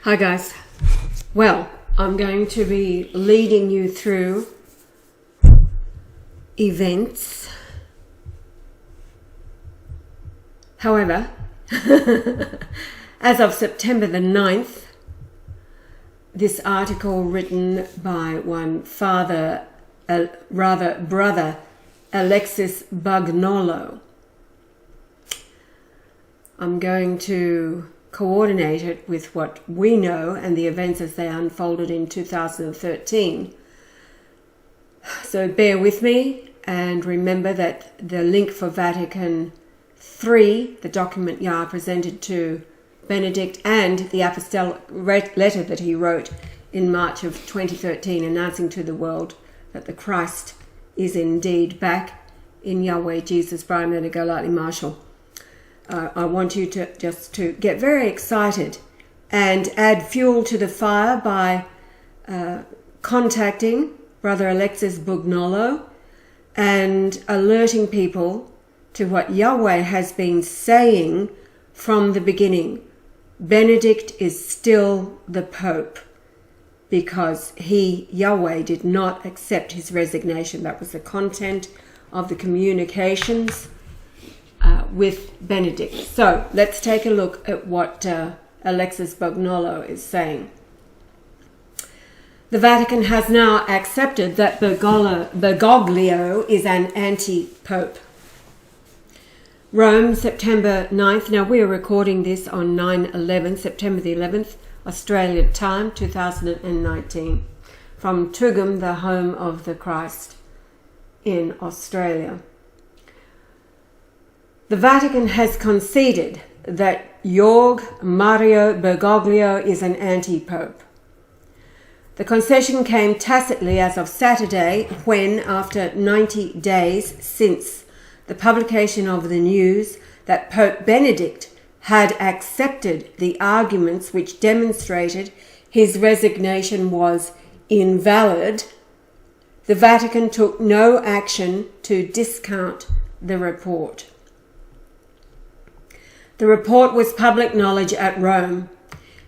Hi guys. Well, I'm going to be leading you through events. However, as of September the 9th, this article written by one brother Alexis Bugnolo. I'm going to coordinate it with what we know and the events as they unfolded in 2013. So bear with me and remember that the link for Vatican III, the document Yah presented to Benedict, and the apostolic letter that he wrote in March of 2013 announcing to the world that the Christ is indeed back in Yahweh-Jesus by Golightly-Marshall. I want you to get very excited and add fuel to the fire by contacting Brother Alexis Bugnolo and alerting people to what Yahweh has been saying from the beginning. Benedict is still the Pope because Yahweh, did not accept his resignation. That was the content of the communications with Benedict. So let's take a look at what Alexis Bugnolo is saying. The Vatican has now accepted that Bergoglio is an anti-pope. Rome, September 9th. Now we are recording this on 9/11, September the 11th, Australia time, 2019, from Tugum, the home of the Christ in Australia. The Vatican has conceded that Jorge Mario Bergoglio is an anti-pope. The concession came tacitly as of Saturday when, after 90 days since the publication of the news that Pope Benedict had accepted the arguments which demonstrated his resignation was invalid, the Vatican took no action to discount the report. The report was public knowledge at Rome,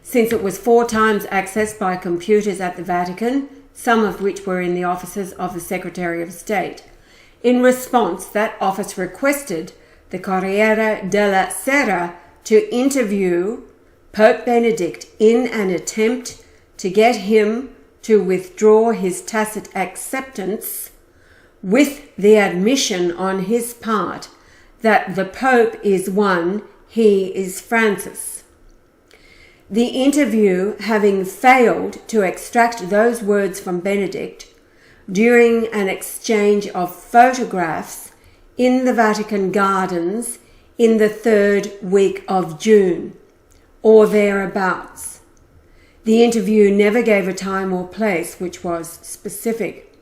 since it was 4 times accessed by computers at the Vatican, some of which were in the offices of the Secretary of State. In response, that office requested the Corriere della Sera to interview Pope Benedict in an attempt to get him to withdraw his tacit acceptance, with the admission on his part that the Pope is one, he is Francis. The interview, having failed to extract those words from Benedict during an exchange of photographs in the Vatican gardens in the 3rd week of June, or thereabouts. The interview never gave a time or place which was specific.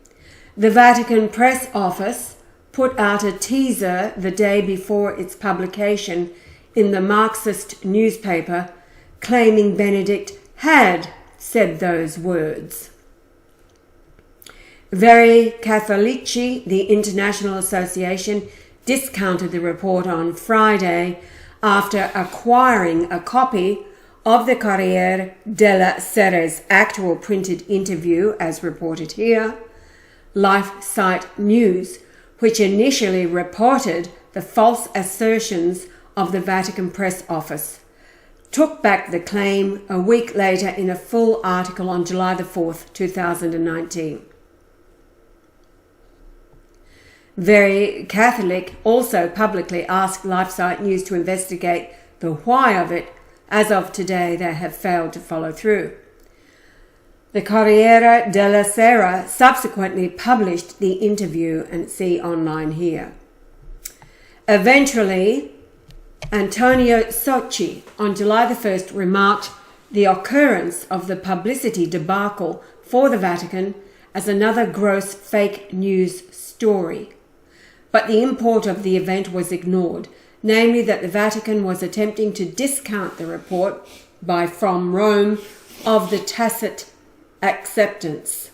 The Vatican press office put out a teaser the day before its publication in the Marxist newspaper, claiming Benedict had said those words. Veri Catholici, the international association, discounted the report on Friday after acquiring a copy of the Corriere della Sera's actual printed interview, as reported here. LifeSite News, which initially reported the false assertions of the Vatican press office, took back the claim a week later in a full article on July the 4th, 2019. Very Catholic also publicly asked LifeSite News to investigate the why of it. As of today, they have failed to follow through. The Corriere della Sera subsequently published the interview, and see online here. Eventually, Antonio Socci on July the 1st remarked the occurrence of the publicity debacle for the Vatican as another gross fake news story. But the import of the event was ignored, namely that the Vatican was attempting to discount the report from Rome of the tacit acceptance.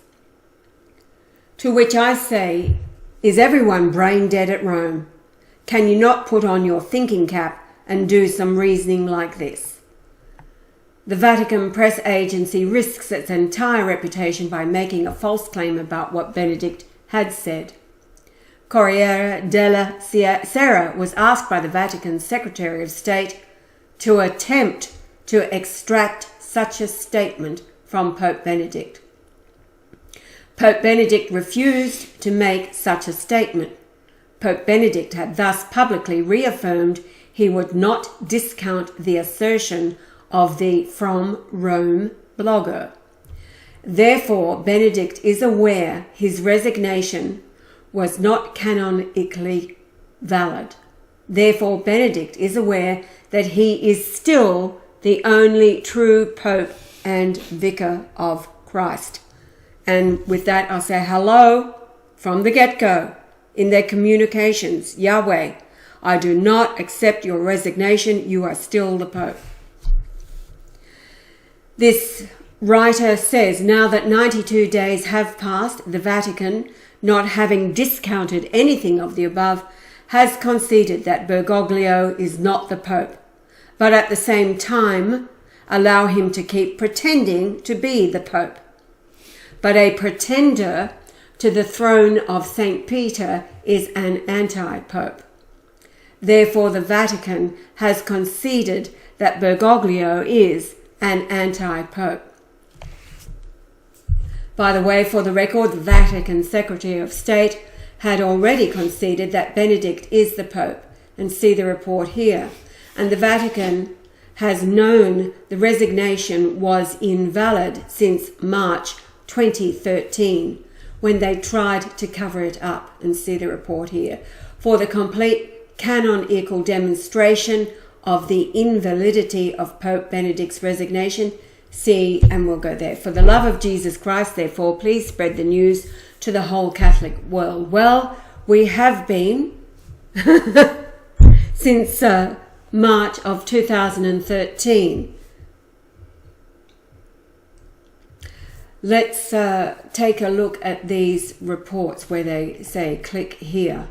To which I say, is everyone brain dead at Rome? Can you not put on your thinking cap and do some reasoning like this? The Vatican press agency risks its entire reputation by making a false claim about what Benedict had said. Corriere della Sera was asked by the Vatican's Secretary of State to attempt to extract such a statement from Pope Benedict. Pope Benedict refused to make such a statement. Pope Benedict had thus publicly reaffirmed he would not discount the assertion of the From Rome blogger. Therefore, Benedict is aware his resignation was not canonically valid. Therefore, Benedict is aware that he is still the only true Pope and Vicar of Christ. And with that, I'll say hello from the get-go in their communications. Yahweh, I do not accept your resignation. You are still the Pope. This writer says, now that 92 days have passed, the Vatican, not having discounted anything of the above, has conceded that Bergoglio is not the Pope, but at the same time allow him to keep pretending to be the Pope. But a pretender to the throne of St. Peter is an anti-Pope. Therefore, the Vatican has conceded that Bergoglio is an anti-Pope. By the way, for the record, the Vatican Secretary of State had already conceded that Benedict is the Pope, and see the report here. And the Vatican has known the resignation was invalid since March 2013, when they tried to cover it up, and see the report here. For the complete canonical demonstration of the invalidity of Pope Benedict's resignation, see, and we'll go there. For the love of Jesus Christ, therefore, please spread the news to the whole Catholic world. Well, we have been since March of 2013. Let's take a look at these reports where they say click here.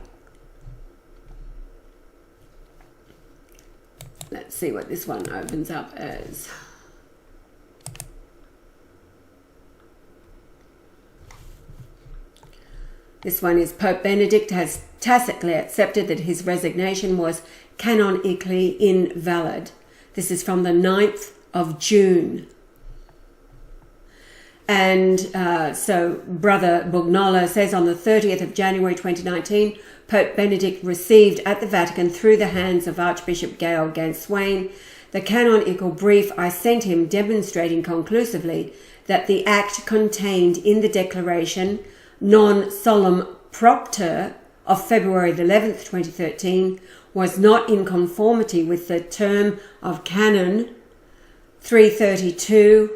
Let's see what this one opens up as. This one is Pope Benedict has tacitly accepted that his resignation was canonically invalid. This is from the 9th of June. And so Brother Bugnola says on the 30th of January 2019, Pope Benedict received at the Vatican through the hands of Archbishop Gail Ganswain the canonical brief I sent him demonstrating conclusively that the act contained in the declaration non solemn propter of February the 11th, 2013 was not in conformity with the term of Canon 332,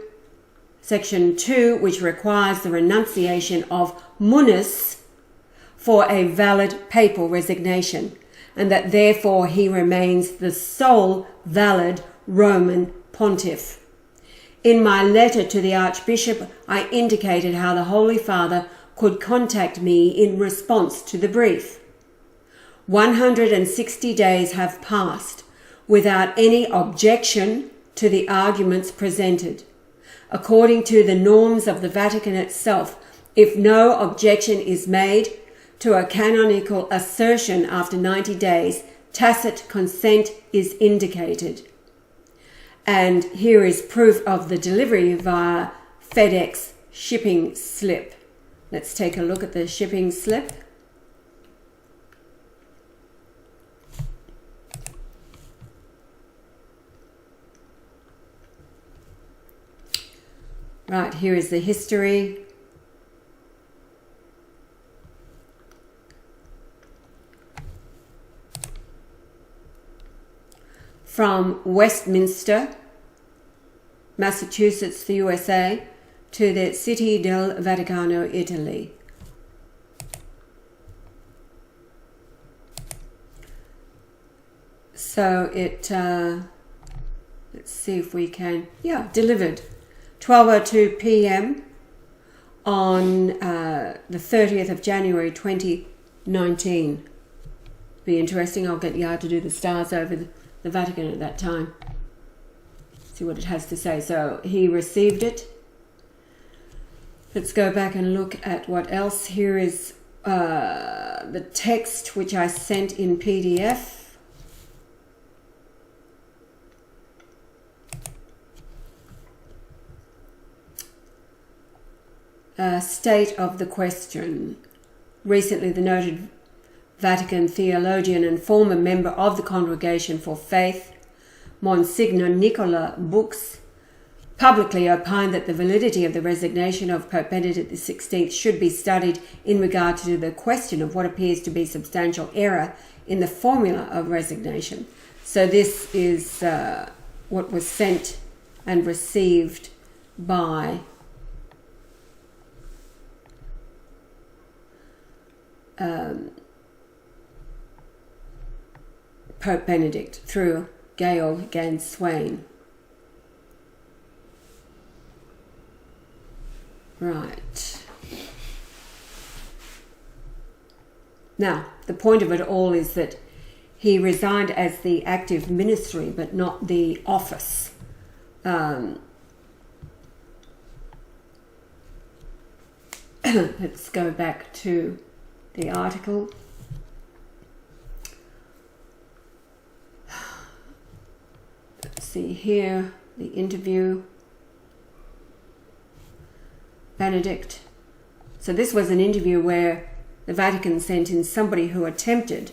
Section 2, which requires the renunciation of munus for a valid papal resignation, and that therefore he remains the sole valid Roman pontiff. In my letter to the Archbishop, I indicated how the Holy Father could contact me in response to the brief. 160 days have passed without any objection to the arguments presented. According to the norms of the Vatican itself, if no objection is made to a canonical assertion after 90 days, tacit consent is indicated. And here is proof of the delivery via FedEx shipping slip. Let's take a look at the shipping slip. Right, here is the history. From Westminster, Massachusetts, the USA, to the City del Vaticano, Italy. So it, let's see if we can, delivered 12:02 p.m. on the 30th of January 2019. Be interesting. I'll get Yah to do the stars over the Vatican at that time. See what it has to say. So he received it. Let's go back and look at what else. Here is the text which I sent in PDF. State of the question. Recently, the noted Vatican theologian and former member of the Congregation for Faith, Monsignor Nicola Bux, publicly opined that the validity of the resignation of Pope Benedict XVI should be studied in regard to the question of what appears to be substantial error in the formula of resignation. So this is what was sent and received by Pope Benedict through Gail Ganswain. Right. Now, the point of it all is that he resigned as the active ministry, but not the office. Let's go back to the article. Let's see here, the interview. Benedict. So this was an interview where the Vatican sent in somebody who attempted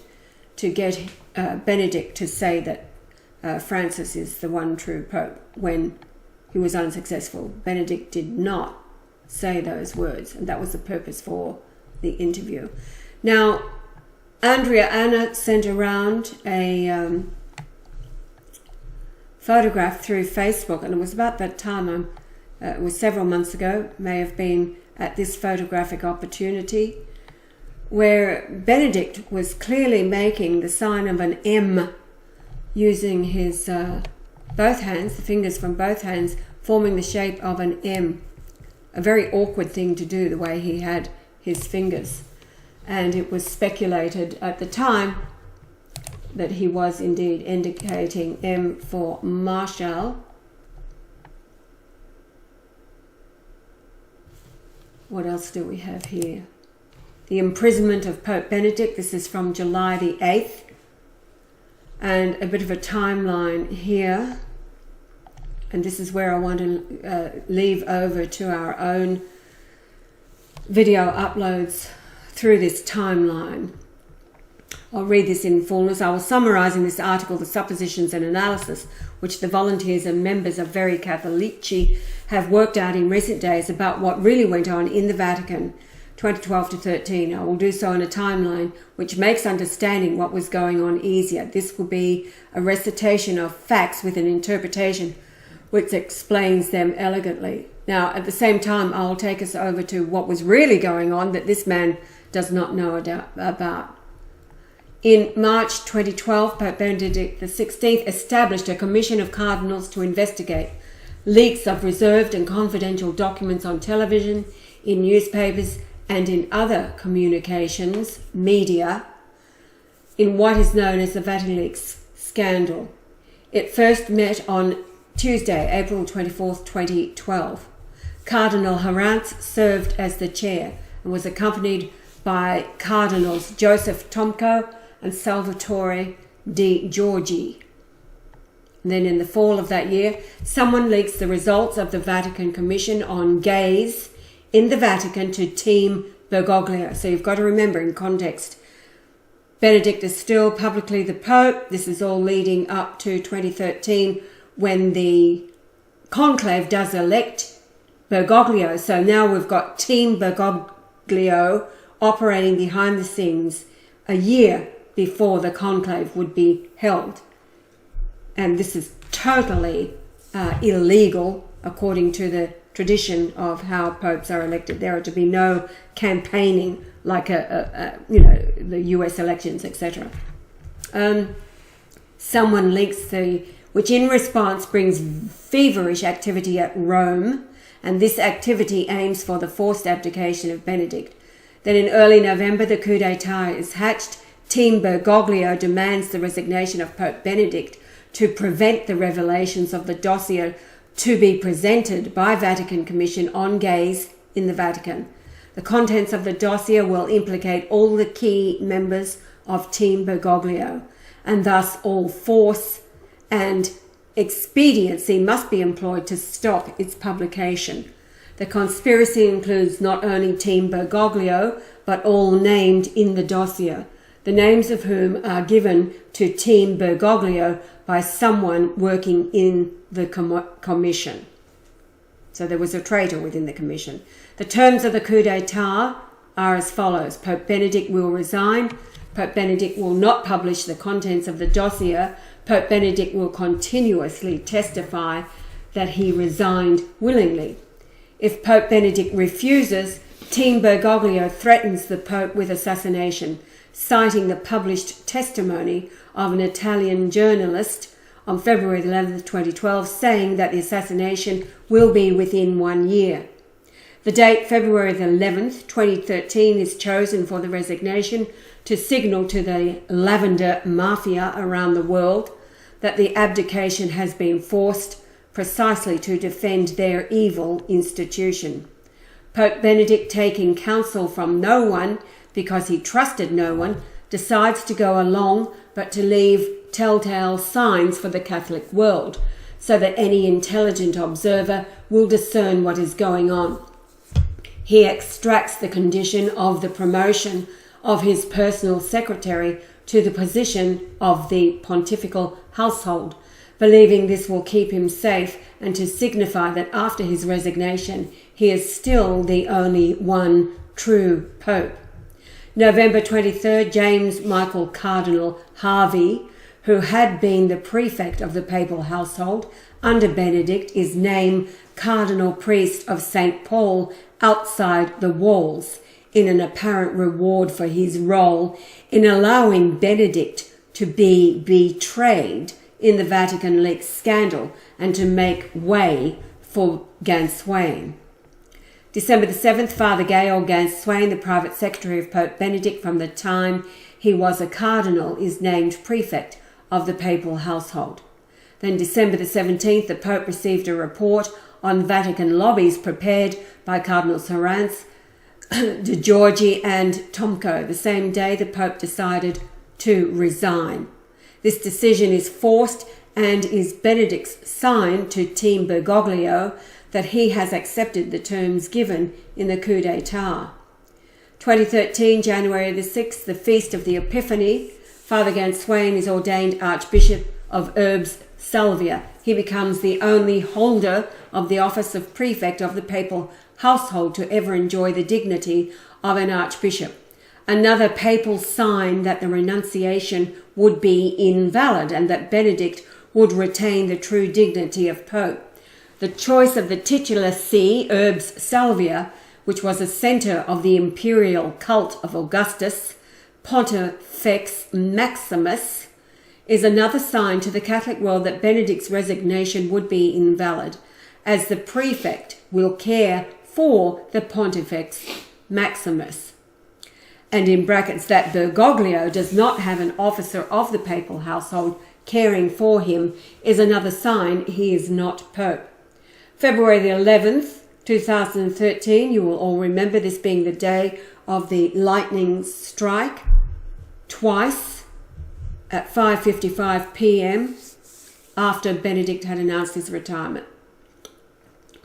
to get Benedict to say that Francis is the one true Pope when he was unsuccessful. Benedict did not say those words, and that was the purpose for the interview. Now, Andrea Anna sent around a photograph through Facebook, and it was about that time, it was several months ago, may have been at this photographic opportunity, where Benedict was clearly making the sign of an M using his both hands, the fingers from both hands, forming the shape of an M. A very awkward thing to do, the way he had his fingers. And it was speculated at the time that he was indeed indicating M for Marshall. What else do we have here? The imprisonment of Pope Benedict. This is from July the 8th. And a bit of a timeline here. And this is where I want to leave over to our own video uploads through this timeline. I'll read this in fullness. I will summarize in this article the suppositions and analysis which the volunteers and members of Veri Catholici have worked out in recent days about what really went on in the Vatican 2012 to 13. I will do so in a timeline which makes understanding what was going on easier. This will be a recitation of facts with an interpretation which explains them elegantly. Now, at the same time, I'll take us over to what was really going on that this man does not know about. In March 2012, Pope Benedict XVI established a commission of cardinals to investigate leaks of reserved and confidential documents on television, in newspapers, and in other communications, media, in what is known as the VatiLeaks scandal. It first met on Tuesday, April 24th, 2012. Cardinal Harrantz served as the chair and was accompanied by Cardinals Joseph Tomko and Salvatore Di Giorgi. And then in the fall of that year, someone leaks the results of the Vatican Commission on Gays in the Vatican to Team Bergoglio. So you've got to remember in context, Benedict is still publicly the Pope. This is all leading up to 2013 when the conclave does elect Bergoglio. So now we've got Team Bergoglio operating behind the scenes a year before the conclave would be held. And this is totally illegal according to the tradition of how popes are elected. There are to be no campaigning like the US elections, etc. Someone links which in response brings feverish activity at Rome, and this activity aims for the forced abdication of Benedict. Then in early November, the coup d'etat is hatched. Team Bergoglio demands the resignation of Pope Benedict to prevent the revelations of the dossier to be presented by Vatican Commission on Gays in the Vatican. The contents of the dossier will implicate all the key members of Team Bergoglio, and thus all force and expediency must be employed to stop its publication. The conspiracy includes not only Team Bergoglio, but all named in the dossier, the names of whom are given to Team Bergoglio by someone working in the commission. So there was a traitor within the commission. The terms of the coup d'etat are as follows. Pope Benedict will resign. Pope Benedict will not publish the contents of the dossier. Pope Benedict will continuously testify that he resigned willingly. If Pope Benedict refuses, Team Bergoglio threatens the Pope with assassination, citing the published testimony of an Italian journalist on February 11, 2012, saying that the assassination will be within 1 year. The date, February 11th, 2013, is chosen for the resignation to signal to the lavender mafia around the world that the abdication has been forced precisely to defend their evil institution. Pope Benedict, taking counsel from no one because he trusted no one, decides to go along but to leave telltale signs for the Catholic world so that any intelligent observer will discern what is going on. He extracts the condition of the promotion of his personal secretary to the position of the pontifical household, believing this will keep him safe and to signify that after his resignation he is still the only one true pope. November 23rd, James Michael Cardinal Harvey, who had been the prefect of the papal household under Benedict, is named Cardinal Priest of St. Paul outside the walls, in an apparent reward for his role in allowing Benedict to be betrayed in the Vatican leaks scandal and to make way for Ganswain. December the 7th, Father Georg Ganswain, the private secretary of Pope Benedict from the time he was a cardinal, is named prefect of the papal household. Then December the 17th, the Pope received a report on Vatican lobbies prepared by Cardinals Herranz, De Giorgi and Tomko. The same day, the Pope decided to resign. This decision is forced and is Benedict's sign to Team Bergoglio that he has accepted the terms given in the coup d'etat. 2013, January the 6th, the Feast of the Epiphany, Father Ganswain is ordained Archbishop of Urbs Salvia. He becomes the only holder of the office of prefect of the papal household to ever enjoy the dignity of an archbishop. Another papal sign that the renunciation would be invalid and that Benedict would retain the true dignity of pope. The choice of the titular see, Urbs Salvia, which was a centre of the imperial cult of Augustus, Pontifex Maximus, is another sign to the Catholic world that Benedict's resignation would be invalid, as the prefect will care for the Pontifex Maximus. And in brackets, that Bergoglio does not have an officer of the papal household caring for him is another sign he is not pope. February the 11th, 2013, you will all remember this being the day of the lightning strike, twice at 5:55 p.m. after Benedict had announced his retirement.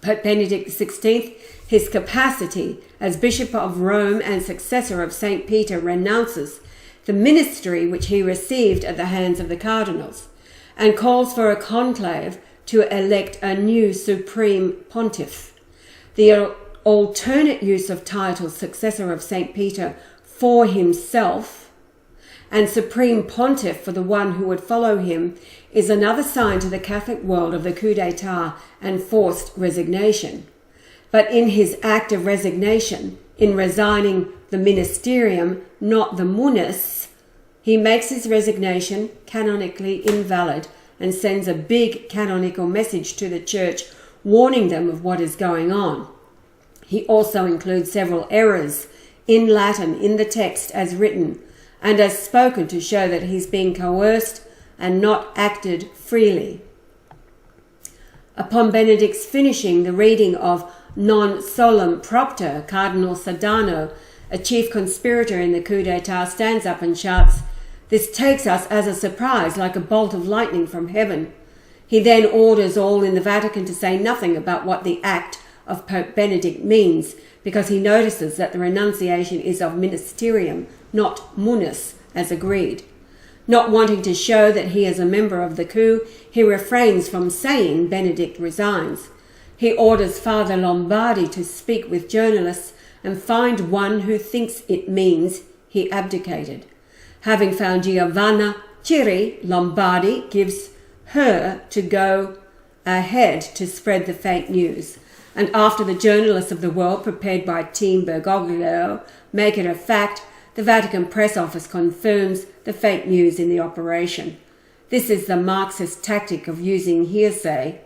Pope Benedict XVI, his capacity as Bishop of Rome and successor of St. Peter, renounces the ministry which he received at the hands of the cardinals and calls for a conclave to elect a new supreme pontiff. The alternate use of titles successor of St. Peter for himself and supreme pontiff for the one who would follow him is another sign to the Catholic world of the coup d'etat and forced resignation. But in his act of resignation, in resigning the ministerium, not the munus, he makes his resignation canonically invalid and sends a big canonical message to the Church warning them of what is going on. He also includes several errors in Latin in the text as written and as spoken to show that he's being coerced and not acted freely. Upon Benedict's finishing the reading of Non Solum Propter, Cardinal Sardano, a chief conspirator in the coup d'etat, stands up and shouts, "This takes us as a surprise, like a bolt of lightning from heaven." He then orders all in the Vatican to say nothing about what the act of Pope Benedict means, because he notices that the renunciation is of ministerium, not munus, as agreed. Not wanting to show that he is a member of the coup, he refrains from saying Benedict resigns. He orders Father Lombardi to speak with journalists and find one who thinks it means he abdicated. Having found Giovanna Ciri, Lombardi gives her to go ahead to spread the fake news. And after the journalists of the world, prepared by Team Bergoglio, make it a fact, the Vatican press office confirms the fake news in the operation. This is the Marxist tactic of using hearsay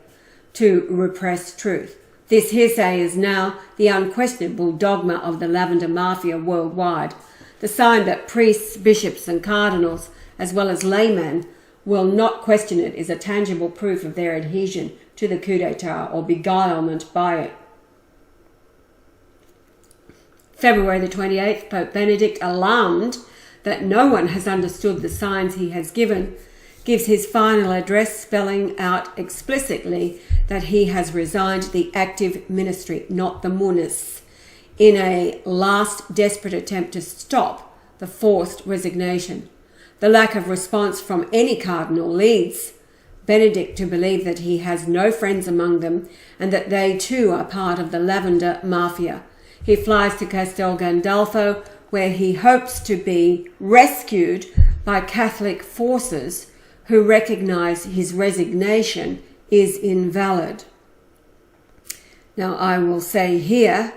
to repress truth. This hearsay is now the unquestionable dogma of the Lavender Mafia worldwide, the sign that priests, bishops and cardinals, as well as laymen, will not question it is a tangible proof of their adhesion to the coup d'etat or beguilement by it. February the 28th, Pope Benedict, alarmed that no one has understood the signs he has given, gives his final address spelling out explicitly that he has resigned the active ministry, not the munus, in a last desperate attempt to stop the forced resignation. The lack of response from any cardinal leads Benedict to believe that he has no friends among them and that they too are part of the Lavender Mafia. He flies to Castel Gandolfo, where he hopes to be rescued by Catholic forces who recognize his resignation is invalid. Now, I will say here,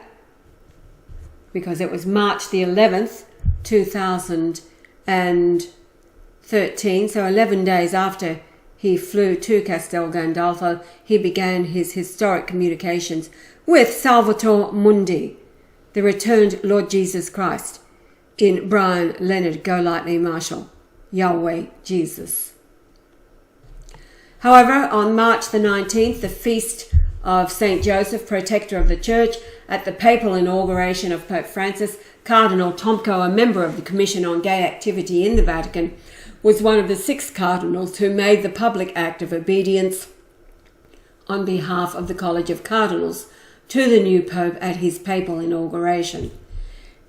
because it was March the 11th, 2013, so 11 days after he flew to Castel Gandolfo, he began his historic communications with Salvator Mundi, the returned Lord Jesus Christ, in Brian Leonard Golightly-Marshall, Yahweh-Jesus. However, on March the 19th, the feast of St. Joseph, Protector of the Church, at the papal inauguration of Pope Francis, Cardinal Tomko, a member of the Commission on Gay Activity in the Vatican, was one of the 6 cardinals who made the public act of obedience on behalf of the College of Cardinals to the new Pope at his papal inauguration.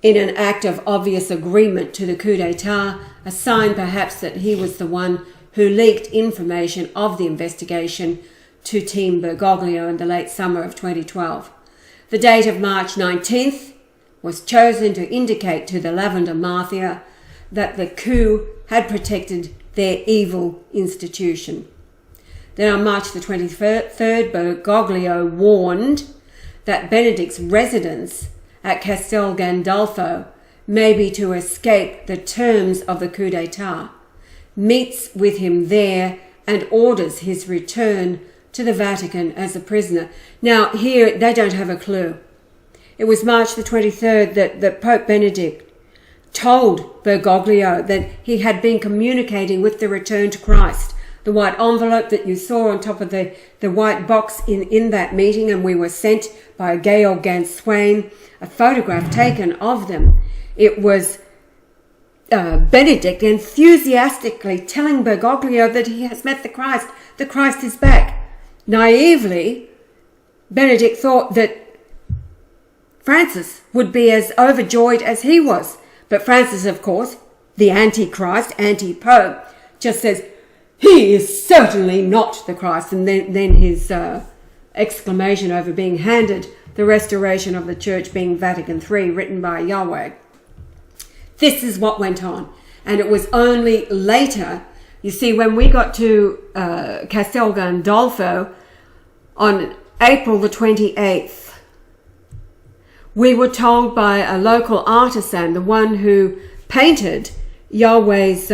In an act of obvious agreement to the coup d'etat, a sign perhaps that he was the one who leaked information of the investigation to Team Bergoglio in the late summer of 2012. The date of March 19th was chosen to indicate to the Lavender Mafia that the coup had protected their evil institution. Then on March the 23rd, Bergoglio warned that Benedict's residence at Castel Gandolfo may be to escape the terms of the coup d'etat, meets with him there and orders his return to the Vatican as a prisoner. Now here they don't have a clue. It was March the 23rd that Pope Benedict told Bergoglio that he had been communicating with the returned Christ. The white envelope that you saw on top of the white box in that meeting, and we were sent by Georg Ganswain a photograph taken of them. It was Benedict enthusiastically telling Bergoglio that he has met the Christ. The Christ is back. Naively, Benedict thought that Francis would be as overjoyed as he was. But Francis, of course, the Antichrist, anti-Pope, just says, "He is certainly not the Christ." And then his exclamation over being handed the restoration of the church being Vatican III, written by Yahweh. This is what went on. And it was only later, you see, when we got to Castel Gandolfo on April the 28th, we were told by a local artisan, the one who painted Yahweh's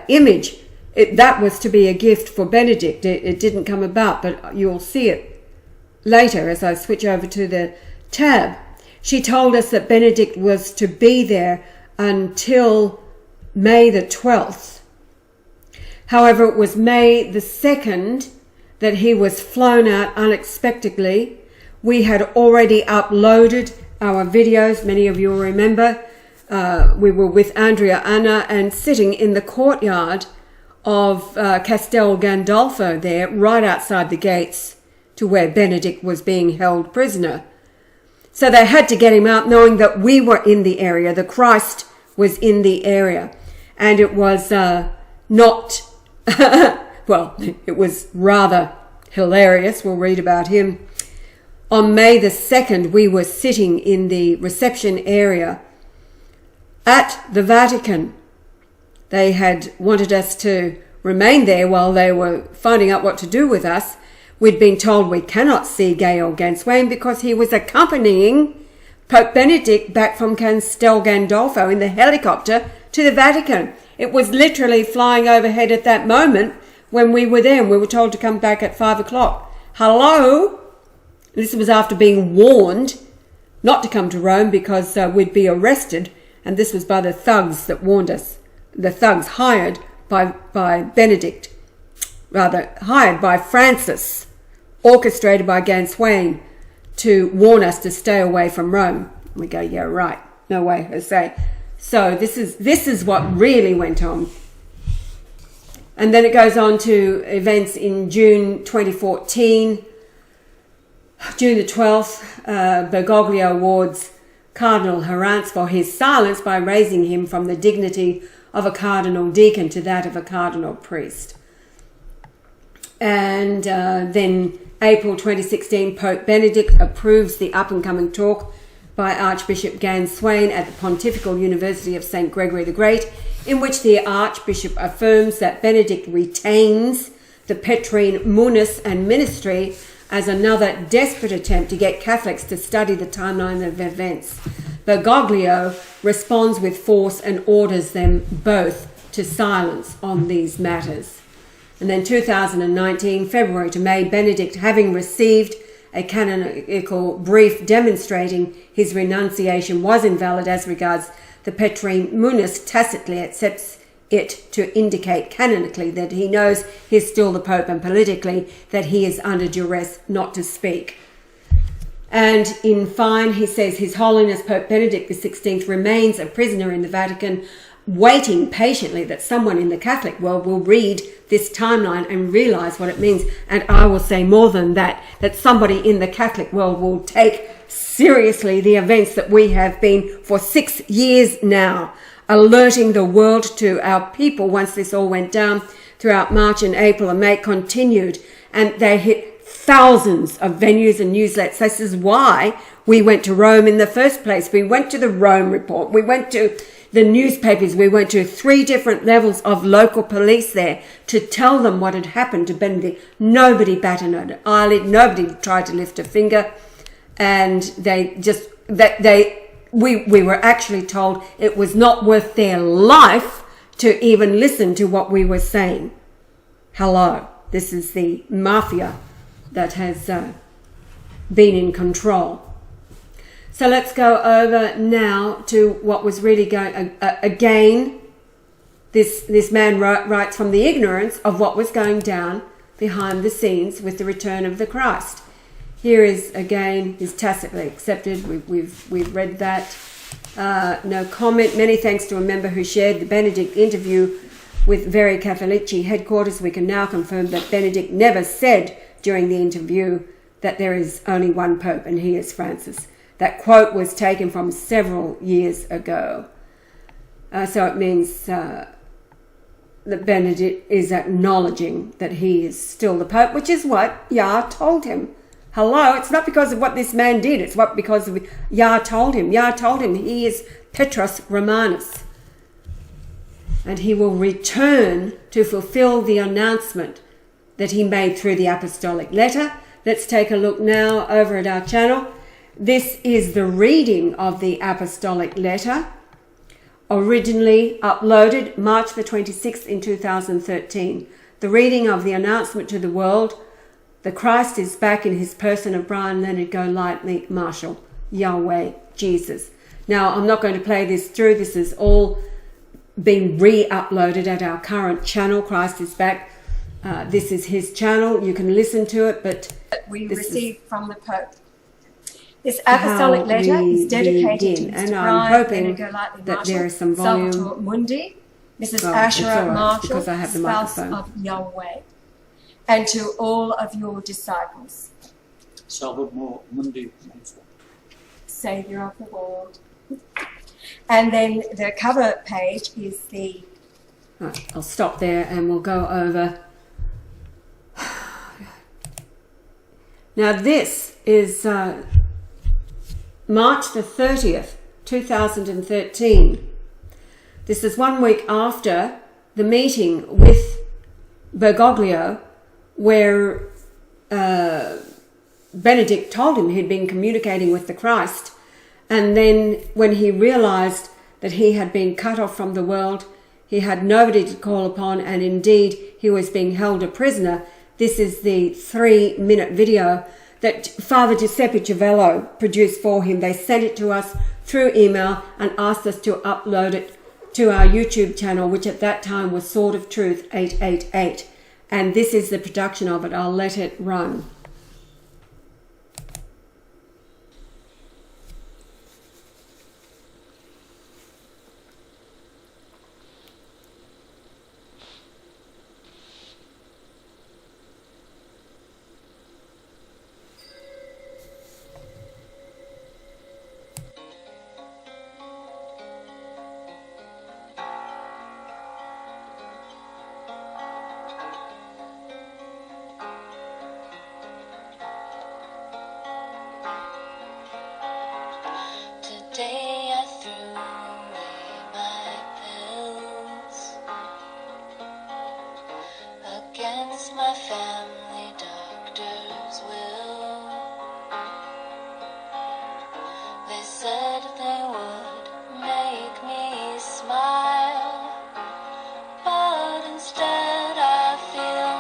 image, that was to be a gift for Benedict. It didn't come about, but you'll see it later as I switch over to the tab. She told us that Benedict was to be there until May the 12th. However, it was May the 2nd that he was flown out unexpectedly. We had already uploaded our videos. Many of you will remember we were with Andrea Anna and sitting in the courtyard of Castel Gandolfo there, right outside the gates to where Benedict was being held prisoner. So they had to get him out knowing that we were in the area, the Christ was in the area. And it was not, well, it was rather hilarious. We'll read about him. On May the 2nd, we were sitting in the reception area at the Vatican. They had wanted us to remain there while they were finding out what to do with us. We'd been told we cannot see Gael Ganswain because he was accompanying Pope Benedict back from Castel Gandolfo in the helicopter to the Vatican. It was literally flying overhead at that moment when we were there, and we were told to come back at 5 o'clock. Hello? This was after being warned not to come to Rome because we'd be arrested, and this was by the thugs that warned us. The thugs hired by Benedict, rather hired by Francis, orchestrated by Ganswain, to warn us to stay away from Rome. We go, yeah, right. No way, I say. So this is what really went on. And then it goes on to events in June 2014. June the 12th, Bergoglio awards Cardinal Herrance for his silence by raising him from the dignity of a cardinal deacon to that of a cardinal priest. And then April 2016, Pope Benedict approves the up-and-coming talk by Archbishop Ganswain at the Pontifical University of St. Gregory the Great, in which the Archbishop affirms that Benedict retains the Petrine Munus and ministry as another desperate attempt to get Catholics to study the timeline of events. Bergoglio responds with force and orders them both to silence on these matters. And then 2019, February to May, Benedict, having received a canonical brief demonstrating his renunciation was invalid as regards the Petrine Munus, tacitly accepts it to indicate canonically that he knows he's still the Pope and politically that he is under duress not to speak. And in fine, he says His Holiness Pope Benedict XVI remains a prisoner in the Vatican, waiting patiently that someone in the Catholic world will read this timeline and realize what it means. And I will say more than that, that somebody in the Catholic world will take seriously the events that we have been for 6 years now, alerting the world to our people once this all went down throughout March and April and May continued. And they hit thousands of venues and newsletters. This is why we went to Rome in the first place. We went to the Rome Report. We went to the newspapers. We went to 3 different levels of local police there to tell them what had happened to Benedict. Nobody batted an eyelid. Nobody tried to lift a finger. And we were actually told it was not worth their life to even listen to what we were saying. Hello. This is the mafia that has been in control. So let's go over now to what was really going again. This man writes from the ignorance of what was going down behind the scenes with the return of the Christ. Here is again his tacitly accepted. We've read that. No comment. Many thanks to a member who shared the Benedict interview with Veri Catholici headquarters. We can now confirm that Benedict never said during the interview that there is only one Pope and he is Francis. That quote was taken from several years ago. So it means that Benedict is acknowledging that he is still the Pope, which is what Yah told him. Hello, it's not because of what this man did, it's because of Yah told him. Yah told him he is Petrus Romanus. And he will return to fulfill the announcement that he made through the apostolic letter. Let's take a look now over at our channel. This is the reading of the apostolic letter, originally uploaded March the 26th in 2013. The reading of the announcement to the world, the Christ is back in his person of Brian Leonard Golightly-Marshall, Yahweh-Jesus. Now, I'm not going to play this through. This is all been re-uploaded at our current channel. Christ is Back. This is his channel. You can listen to it, but we received from the Pope. This apostolic letter is dedicated to Mr. Brian and that there is some volume. Salvator Mundi, Mrs. Yahweh-Marshall, spouse of Yahweh, and to all of your disciples. Salvator Mundi, Saviour of the world. And then the cover page is the... Right, I'll stop there and we'll go over. Now this is March the 30th, 2013. This is 1 week after the meeting with Bergoglio, where Benedict told him he'd been communicating with the Christ, and then when he realized that he had been cut off from the world, he had nobody to call upon, and indeed he was being held a prisoner. This is the 3-minute video that Father Giuseppe Ciavello produced for him. They sent it to us through email and asked us to upload it to our YouTube channel, which at that time was Sword of Truth 888. And this is the production of it. I'll let it run. Today I threw away my pills against my family doctor's will. They said they would make me smile, but instead I feel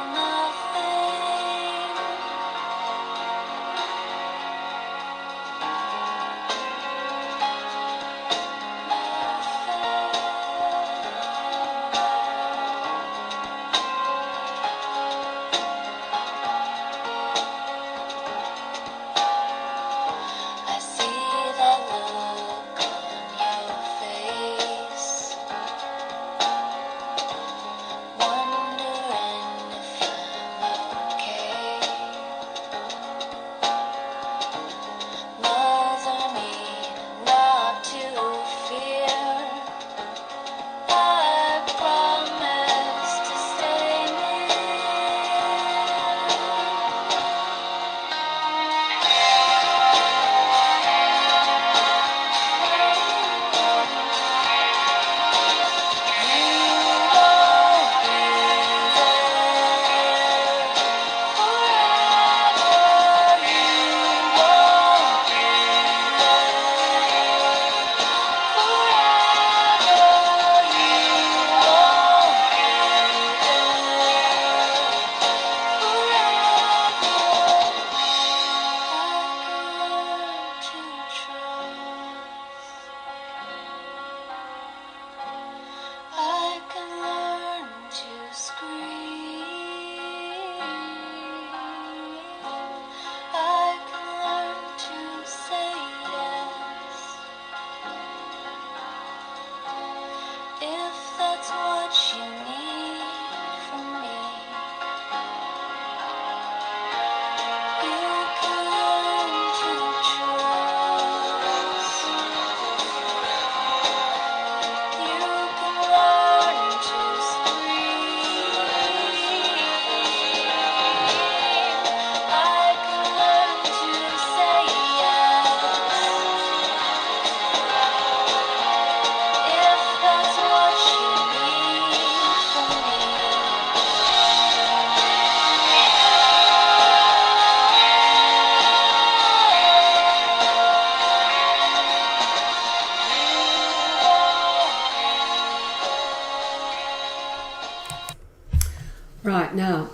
Right, now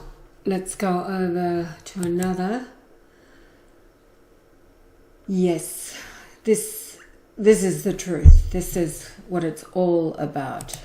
let's go over to another. Yes, this is the truth. This is what it's all about.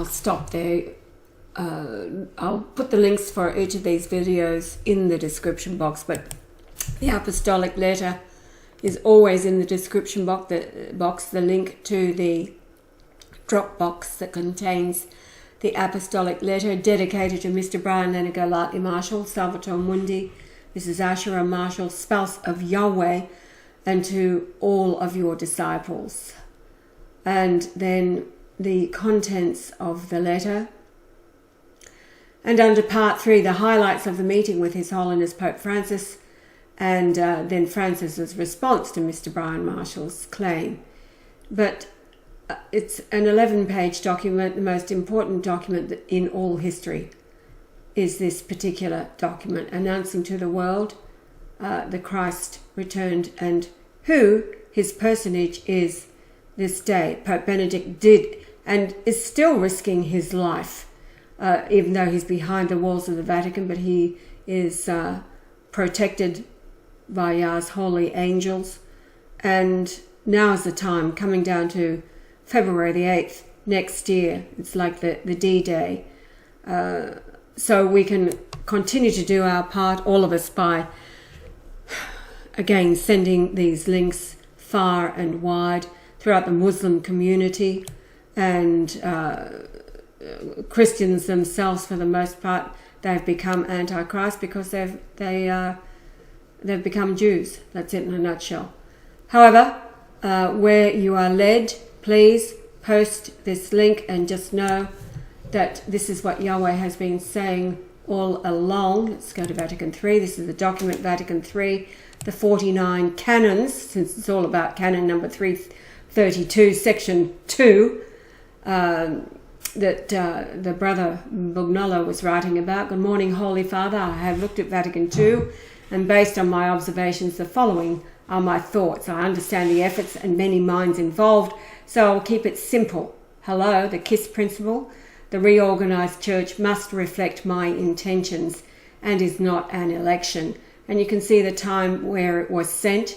I'll stop there. I'll put the links for each of these videos in the description box, but the apostolic letter is always in the description box. The link to the drop box that contains the apostolic letter dedicated to Mr. Brian Leonard Golightly-Marshall, Salvator Mundi, Mrs. Asherah Marshall, spouse of Yahweh, and to all of your disciples. And then the contents of the letter. And under part 3, the highlights of the meeting with His Holiness Pope Francis, and then Francis's response to Mr. Brian Marshall's claim. But it's an 11-page document. The most important document in all history is this particular document, announcing to the world the Christ returned and who his personage is this day. Pope Benedict did and is still risking his life, even though he's behind the walls of the Vatican, but he is protected by Yah's holy angels. And now is the time, coming down to February the 8th next year. It's like the D-Day. So we can continue to do our part, all of us, by, again, sending these links far and wide throughout the Muslim community, and Christians themselves, for the most part, they've become anti-Christ because they've become Jews. That's it in a nutshell. However, where you are led, please post this link and just know that this is what Yahweh has been saying all along. Let's go to Vatican III. This is the document Vatican III, the 49 canons, since it's all about canon number 332, section 2, that the brother Bugnolo was writing about. Good morning, Holy Father. I have looked at Vatican II, and based on my observations, the following are my thoughts. I understand the efforts and many minds involved, so I'll keep it simple. Hello, the KISS principle. The reorganized church must reflect my intentions and is not an election. And you can see the time where it was sent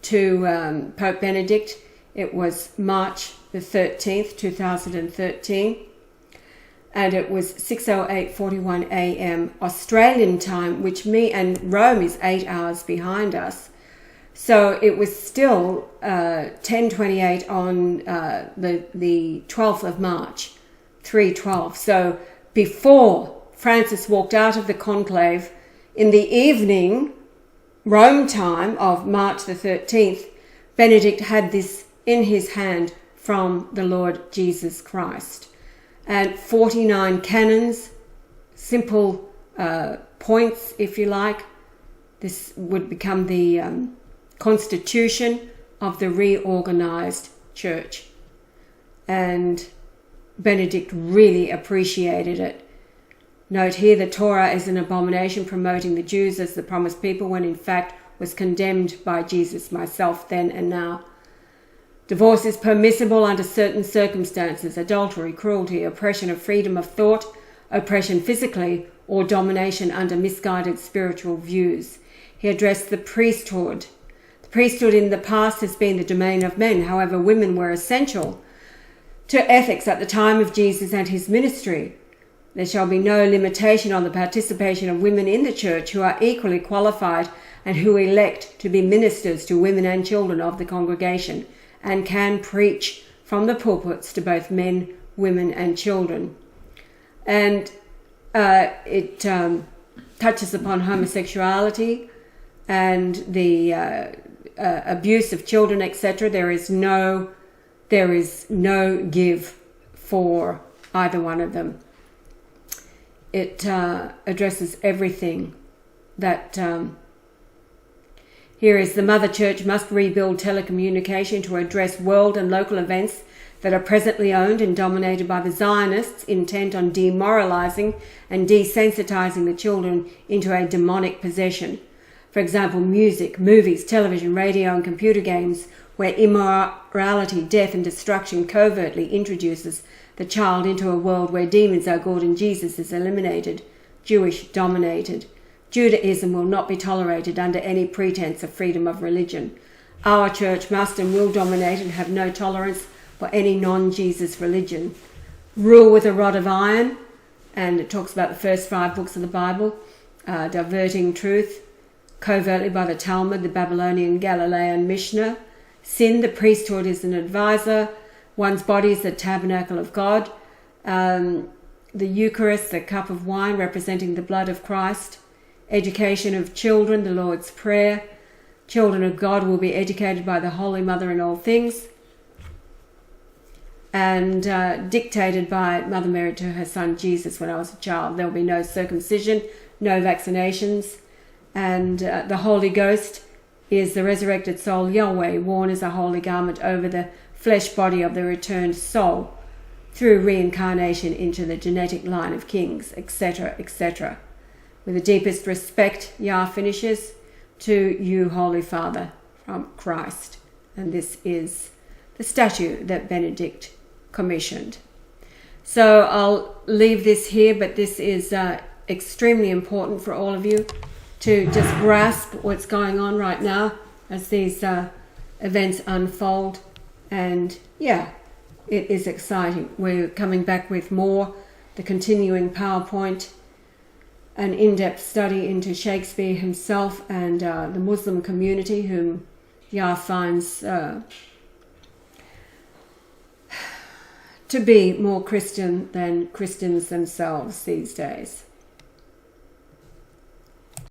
to Pope Benedict. It was March the 13th, 2013. And it was 6:08:41 a.m. Australian time, which and Rome is 8 hours behind us. So it was still 10:28 on the 12th of March, 3:12. So before Francis walked out of the conclave in the evening, Rome time of March the 13th, Benedict had this in his hand from the Lord Jesus Christ. And 49 canons, simple points, if you like. This would become the constitution of the reorganized church. And Benedict really appreciated it. Note here, the Torah is an abomination, promoting the Jews as the promised people, when in fact was condemned by Jesus, myself then and now. Divorce is permissible under certain circumstances: adultery, cruelty, oppression of freedom of thought, oppression physically, or domination under misguided spiritual views. He addressed the priesthood. The priesthood in the past has been the domain of men. However, women were essential to ethics at the time of Jesus and his ministry. There shall be no limitation on the participation of women in the church who are equally qualified and who elect to be ministers to women and children of the congregation, and can preach from the pulpits to both men, women, and children. And it touches upon homosexuality and the abuse of children, etc. There is no give for either one of them. It addresses everything that here is: the Mother Church must rebuild telecommunication to address world and local events that are presently owned and dominated by the Zionists, intent on demoralizing and desensitizing the children into a demonic possession. For example, music, movies, television, radio, and computer games, where immorality, death, and destruction covertly introduces the child into a world where demons are good and Jesus is eliminated, Jewish dominated. Judaism will not be tolerated under any pretense of freedom of religion. Our church must and will dominate and have no tolerance for any non-Jesus religion. rule with a rod of iron, and it talks about the first 5 books of the Bible, diverting truth covertly by the Talmud, the Babylonian, Galilean Mishnah. Sin, the priesthood is an advisor. One's body is the tabernacle of God. The Eucharist, the cup of wine representing the blood of Christ. Education of children, the Lord's Prayer. Children of God will be educated by the Holy Mother in all things. And dictated by Mother Mary to her son Jesus when I was a child. There will be no circumcision, no vaccinations. And the Holy Ghost is the resurrected soul Yahweh, worn as a holy garment over the flesh body of the returned soul through reincarnation into the genetic line of kings, etc., etc. With the deepest respect, Yah finishes, to you, Holy Father, from Christ. And this is the statue that Benedict commissioned. So I'll leave this here, but this is extremely important for all of you to just grasp what's going on right now as these events unfold. And yeah, it is exciting. We're coming back with more, the continuing PowerPoint, an in-depth study into Shakespeare himself and the Muslim community, whom Yah finds to be more Christian than Christians themselves these days.